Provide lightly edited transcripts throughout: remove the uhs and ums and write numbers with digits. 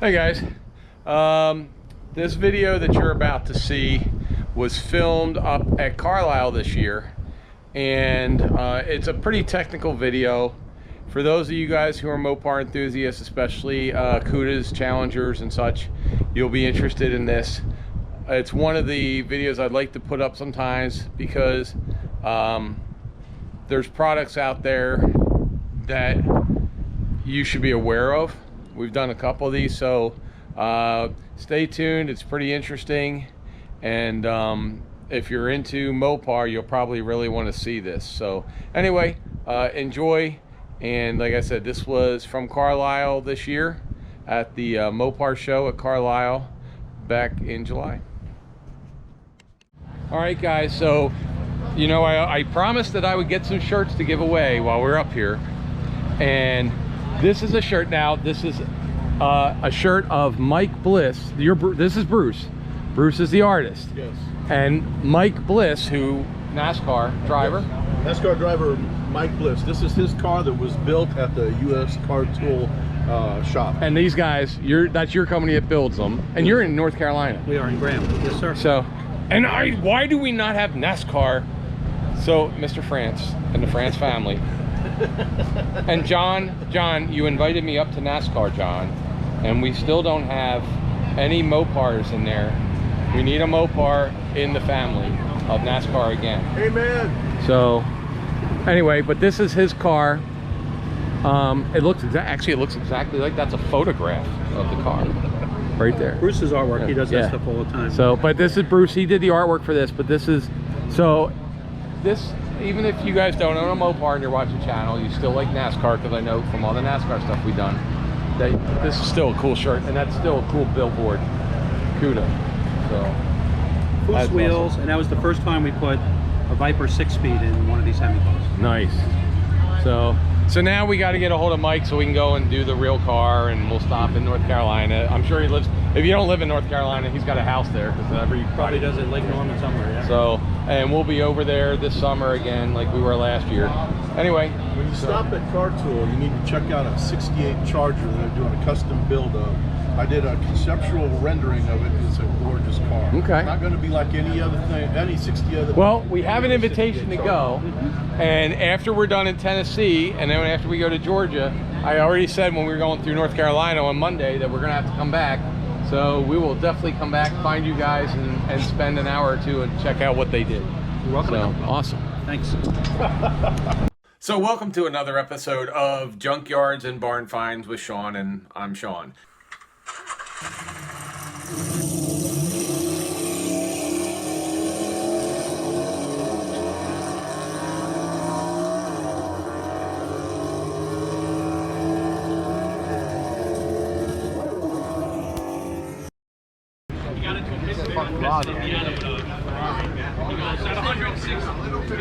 Hey guys, this video that you're about to see was filmed up at Carlisle this year, and it's a pretty technical video. For those of you guys who are Mopar enthusiasts, especially Cudas, Challengers and such, you'll be interested in this. It's one of the videos I'd like to put up sometimes because there's products out there that you should be aware of. We've done a couple of these, so stay tuned. It's pretty interesting, and if you're into Mopar, you'll probably really want to see this. So anyway, enjoy. And like I said, this was from Carlisle this year at the Mopar show at Carlisle back in July. All right guys, so you know I promised that I would get some shirts to give away while we're up here, and this is a shirt. Now this is a shirt of Mike Bliss. This is Bruce. Bruce is the artist. Yes. And Mike Bliss, who NASCAR driver. Yes. NASCAR driver Mike Bliss. This is his car that was built at the U.S. Car Tool shop. And these guys, that's your company that builds them, and you're in North Carolina. We are in Graham. Yes, sir. So, and why do we not have NASCAR? So, Mr. France and the France family. And John, you invited me up to NASCAR, John, and we still don't have any Mopars in there. We need a Mopar in the family of NASCAR again. Amen. So, anyway, but this is his car. It looks exactly like that's a photograph of the car, right there. Bruce's artwork. He does that stuff all the time. So, but this is Bruce. He did the artwork for this. But this is this. Even if you guys don't own a Mopar and you're watching the channel, you still like NASCAR, because I know from all the NASCAR stuff we've done that this is still a cool shirt, and that's still a cool billboard. Cuda. So Fuchs wheels, awesome. And that was the first time we put a Viper 6-speed in one of these Hemi cars. Nice. So now we got to get a hold of Mike so we can go and do the real car, and we'll stop in North Carolina. I'm sure he lives. If you don't live in North Carolina, he's got a house there, because probably does it Lake Norman somewhere. Yeah. So, and we'll be over there this summer again, like we were last year. Anyway, when you stop at Car Tool, you need to check out a '68 Charger that they're doing a custom build of. I did a conceptual rendering of it. It's a gorgeous car. Okay. Not going to be like any other thing, any 60 other. Well, we have an invitation to go, and after we're done in Tennessee, and then after we go to Georgia, I already said when we were going through North Carolina on Monday that we're going to have to come back. So we will definitely come back, find you guys, and spend an hour or two and check out what they did. You're welcome. So, awesome. Thanks. So welcome to another episode of Junkyards and Barn Finds with Sean, and I'm Sean.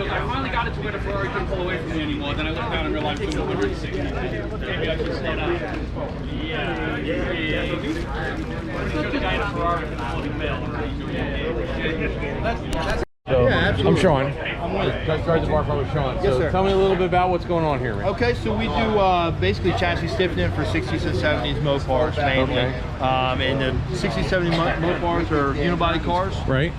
I finally got it to where the Ferrari couldn't pull away from me anymore. Then I looked down and realized it was 160. Maybe I should slow down. Yeah. The guy in a Ferrari and I wasn't male. So, yeah, absolutely. I'm Sean. I'm with Junkyards and Barn Finds with Sean. Yes, So sir. tell me a little bit about what's going on here, man. Okay, so we do basically chassis stiffening for 60s and 70s Mopars mainly. Okay. And the 60s, 70s Mopars are unibody cars, Right.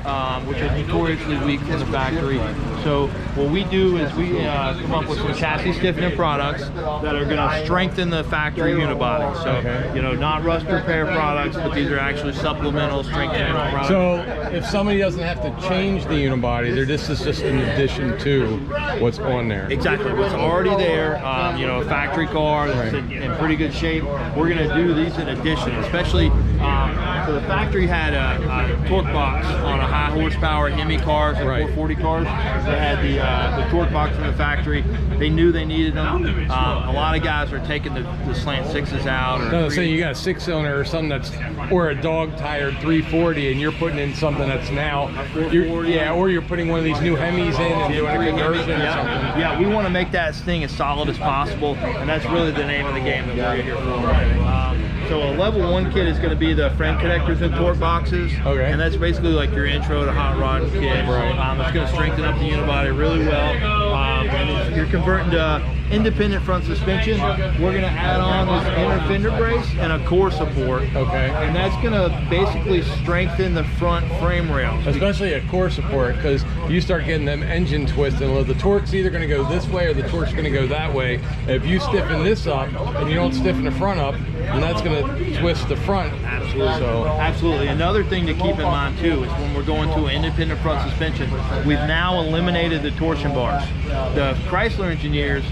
Which are notoriously weak from the factory. So what we do is we come up with some chassis stiffening products that are going to strengthen the factory unibody. So, you know, not rust repair products, but these are actually supplemental strengthening products. So if somebody doesn't have to change the unibody, this is just an addition to what's on there. Exactly, what's already there, you know, a factory car that's in pretty good shape. We're going to do these in addition, especially, so the factory had a torque box on a high horsepower Hemi cars and 440 cars. They had the torque box in the factory. They knew they needed them. A lot of guys are taking the slant sixes out. Or No, say you got a 6-cylinder or something or a dog tired 340, and you're putting in something that's now, or you're putting one of these new Hemis in and doing a conversion or something. Yeah, we want to make that thing as solid as possible, and that's really the name of the game that we're here for. So a level 1 kit is going to be the frame connectors and torque boxes. Okay. And that's basically like your intro to hot rod kit. Right. It's going to strengthen up the unibody really well. And you're converting to independent front suspension. We're going to add on this inner fender brace and a core support. Okay. And that's going to basically strengthen the front frame rails. Especially a core support, because you start getting them engine twisting. The torque's either going to go this way or the torque's going to go that way. If you stiffen this up and you don't stiffen the front up, then that's going to twist the front. Absolutely. So, absolutely. Another thing to keep in mind too is when we're going to an independent front suspension, we've now eliminated the torsion bars. The Chrysler engineers,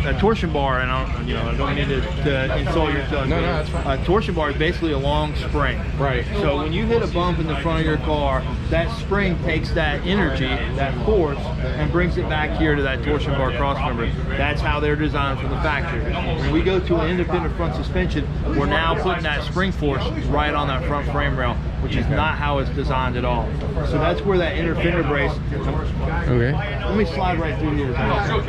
a torsion bar, and I don't mean to insult your feelings. No, that's fine. A torsion bar is basically a long spring. Right. So when you hit a bump in the front of your car, that spring takes that energy, that force, and brings it back here to that torsion bar cross member. That's how they're designed from the factory. When we go to an independent front suspension, we're now putting that spring force right on that front frame rail, which is not how it's designed at all. So that's where that inner fender brace. Okay. Let me slide right through here. So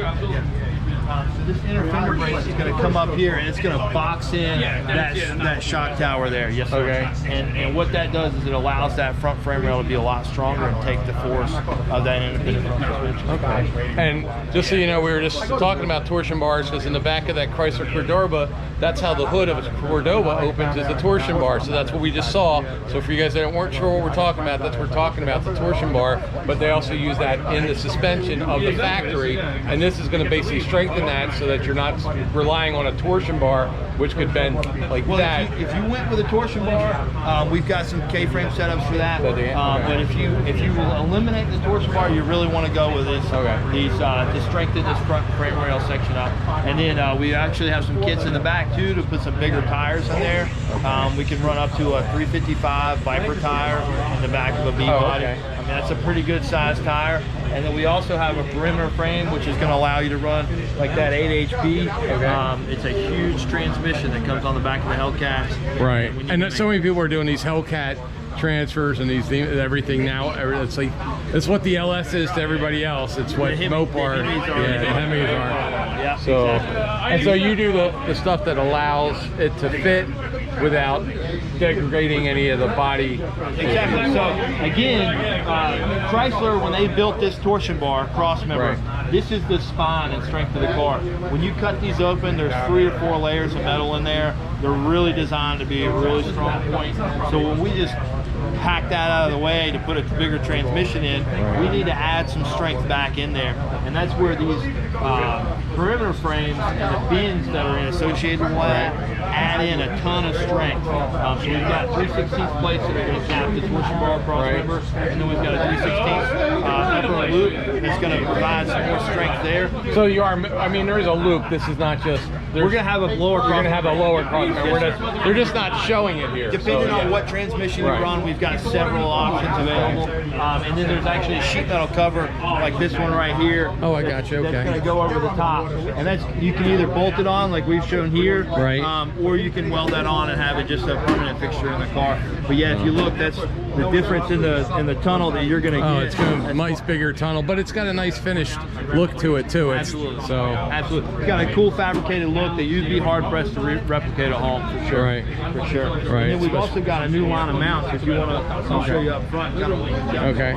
this inner fender brace is going to come up here and it's going to box in that shock tower there. Yes, sir. Okay. And what that does is it allows that front frame rail to be a lot stronger and take the force of that independent front suspension. Okay. And just so you know, we were just talking about torsion bars, because in the back of that Chrysler Cordoba, that's how the hood of a Cordoba opens, is the torsion bar. So that's what we just saw. So for you guys that weren't sure what we're talking about, that's what we're talking about, the torsion bar. But they also use that in the suspension of the factory, and this is going to basically strengthen that so that you're not relying on a torsion bar, which could bend like that. If you went with a torsion bar, we've got some K-frame setups for that. But if you eliminate the torsion bar, you really want to go with this. To strengthen this front frame rail section up. And then we actually have some kits in the back too to put some bigger tires in there. We can run up to a 355 Viper tire in the back of a B body. I mean, that's a pretty good size tire. And then we also have a perimeter frame, which is going to allow you to run like that 8 HP. It's a huge transmission that comes on the back of the Hellcats. Right. And so many people are doing these Hellcat transfers and these everything now. It's like it's what the LS is to everybody else. It's what Mopar, the Hemis are. Yeah. So exactly. and so you do the stuff that allows it to fit without degrading any of the body. Exactly. So again, Chrysler, when they built this torsion bar cross member, this is the spine and strength of the car. When you cut these open, there's 3 or 4 layers of metal in there. They're really designed to be a really strong point. So when we just hack that out of the way to put a bigger transmission in, we need to add some strength back in there. And that's where these perimeter frames and the bins that are associated with that add in a ton of strength. So we've got 3/16 plates that are going to cap the torsion bar cross member, and then we've got a 3/16 upper loop that's going to provide some more strength there. So you are, I mean, there is a loop. This is not just. We're going to have a lower cross. We're going to have a lower cross member. They're just not showing it here. Depending on what transmission you run, we've got several options available. And then there's actually a sheet metal cover like this one right here. Oh, I got you. Okay. That's going to go over the top, and that's you can either bolt it on like we've shown here, or you can weld that on and have it just a permanent fixture in the car. But yeah, if you look, that's the difference in the tunnel that you're going to get. Oh, it's got a nice bigger tunnel, but it's got a nice finished look to it too. Absolutely. Absolutely. It's got a cool fabricated look that you'd be hard pressed to replicate at home for sure. Right. For sure. Right. And then we've also got a new line of mounts if you want to. I'll show you up front. Okay.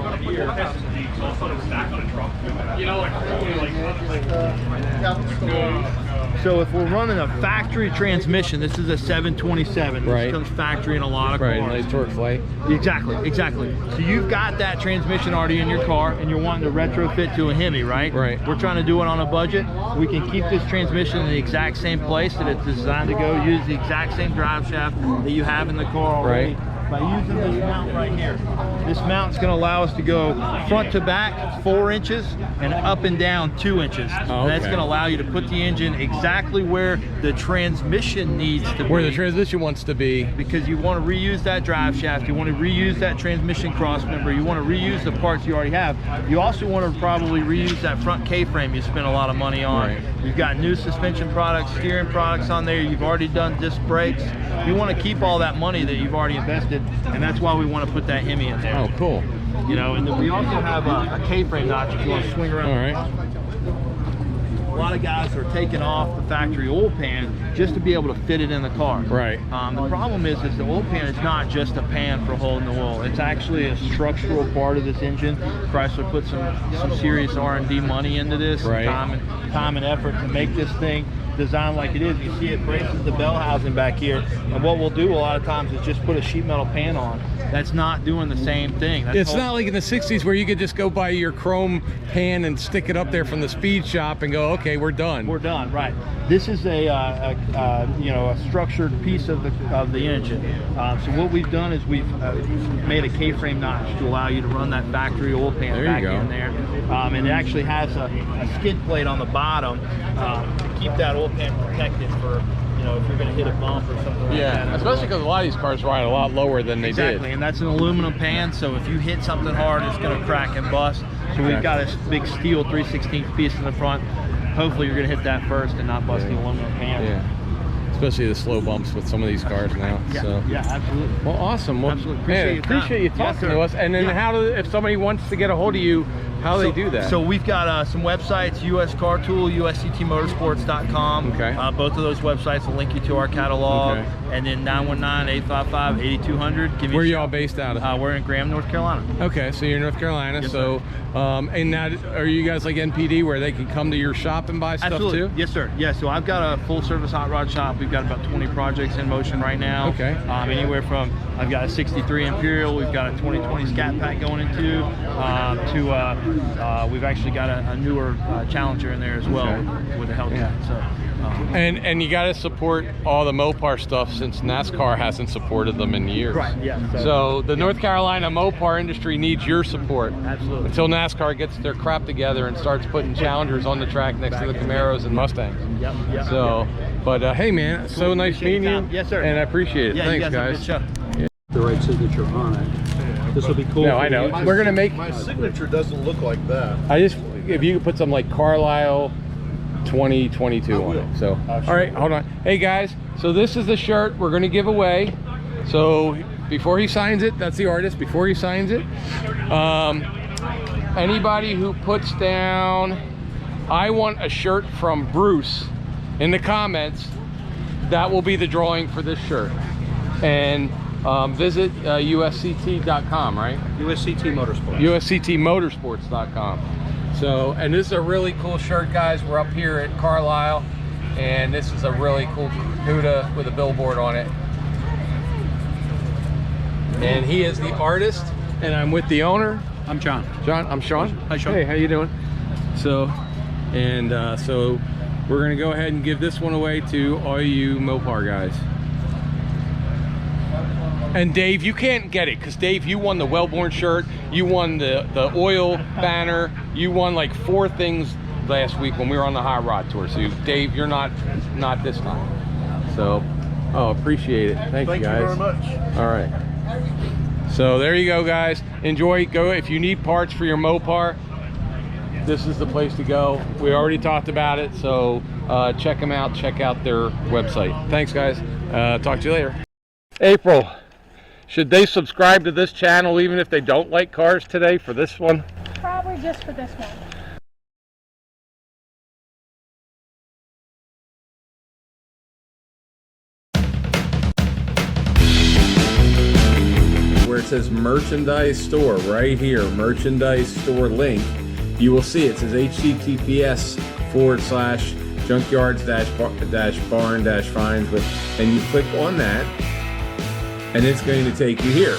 So if we're running a factory transmission, this is a 727. This comes factory in a lot of cars. Nice torque flight. Exactly. So you've got that transmission already in your car and you're wanting to retrofit to a Hemi, right? Right. We're trying to do it on a budget. We can keep this transmission in the exact same place that it's designed to go, use the exact same drive shaft that you have in the car already. By using this mount right here. This mount's going to allow us to go front to back 4 inches and up and down 2 inches. And that's going to allow you to put the engine exactly where the transmission needs to be. Where the transmission wants to be. Because you want to reuse that drive shaft, you want to reuse that transmission cross member, you want to reuse the parts you already have. You also want to probably reuse that front K-frame you spent a lot of money on. You've got new suspension products, steering products on there, you've already done disc brakes. You want to keep all that money that you've already invested, and that's why we want to put that Hemi in there. Oh, cool. You know, and then we also have a K-frame notch if you want to swing around. All right. lot of guys are taking off the factory oil pan just to be able to fit it in the car. Right. The problem is the oil pan is not just a pan for holding the oil. It's actually a structural part of this engine. Chrysler put some serious R&D money into this, right. time and effort to make this thing designed like it is. You see it braces the bell housing back here, and what we'll do a lot of times is just put a sheet metal pan on. That's not doing the same thing. It's not like in the 60s where you could just go buy your chrome pan and stick it up there from the speed shop and go, okay, we're done. We're done, right. This is a structured piece of the engine. So what we've done is we've made a K-frame notch to allow you to run that factory oil pan back in there. And it actually has a skid plate on the bottom to keep that oil pan protected for, if you're going to hit a bump or something like that. Especially because a lot of these cars ride a lot lower than they did. Exactly, and that's an aluminum pan, so if you hit something hard, it's going to crack and bust. So we've got a big steel 3/16 piece in the front. Hopefully you're going to hit that first and not bust the aluminum pan. Yeah. Especially the slow bumps with some of these cars now. Yeah, so. yeah, absolutely. Well, awesome. Well, Absolutely. Appreciate you talking to us. And then if somebody wants to get a hold of you, how do they do that? So we've got some websites, US Car Tool, usctmotorsports.com. Okay. Both of those websites will link you to our catalog. Okay. And then 919-855-8200. Where are y'all based out of? We're in Graham, North Carolina. Okay, so you're in North Carolina. Yes, so, and now, are you guys like NPD where they can come to your shop and buy stuff too? Yes, sir. Yeah, so I've got a full service hot rod shop. We've got about 20 projects in motion right now. Okay. Anywhere from, I've got a 63 Imperial, we've got a 2020 Scat Pack going into, we've actually got a newer Challenger in there as well with a Hellcat. So. And you got to support all the Mopar stuff since NASCAR hasn't supported them in years. Right, yeah. So the North Carolina Mopar industry needs your support. Absolutely. Until NASCAR gets their crap together and starts putting Challengers on the track next to the Camaros and Mustangs. Yep. So, but hey man, it's so nice meeting you. Yes, sir. And I appreciate it. Yeah, Thanks, you guys. guys. Have a good show. Yeah. The right signature on it. This will be cool. No, I know. We're gonna make. My signature doesn't look like that. If you could put some like Carlisle 2022 on it. So, all right, hold on. Hey guys, so this is the shirt we're gonna give away. So before he signs it, that's the artist. Before he signs it, anybody who puts down, I want a shirt from Bruce in the comments, that will be the drawing for this shirt. And visit usct.com, right? USCT Motorsports. usctmotorsports.com. So, and this is a really cool shirt, guys. We're up here at Carlisle, and this is a really cool Barracuda with a billboard on it. And he is the artist, and I'm with the owner. I'm John. John, I'm Sean. Hi, Sean. Hey, how you doing? So, and so we're gonna go ahead and give this one away to all you Mopar guys. And Dave, you can't get it because Dave, you won the Wellborn shirt, you won the oil banner, you won like 4 things last week when we were on the hot rod tour. So Dave, you're not this time. So, appreciate it. Thank you guys. Thank you very much. All right. So there you go, guys. Enjoy. Go if you need parts for your Mopar. This is the place to go. We already talked about it, so check them out. Check out their website. Thanks, guys. Talk to you later. April. Should they subscribe to this channel even if they don't like cars today for this one? Probably just for this one. Where it says merchandise store right here, merchandise store link, you will see it says https:/junkyards-barn-finds, and you click on that and it's going to take you here.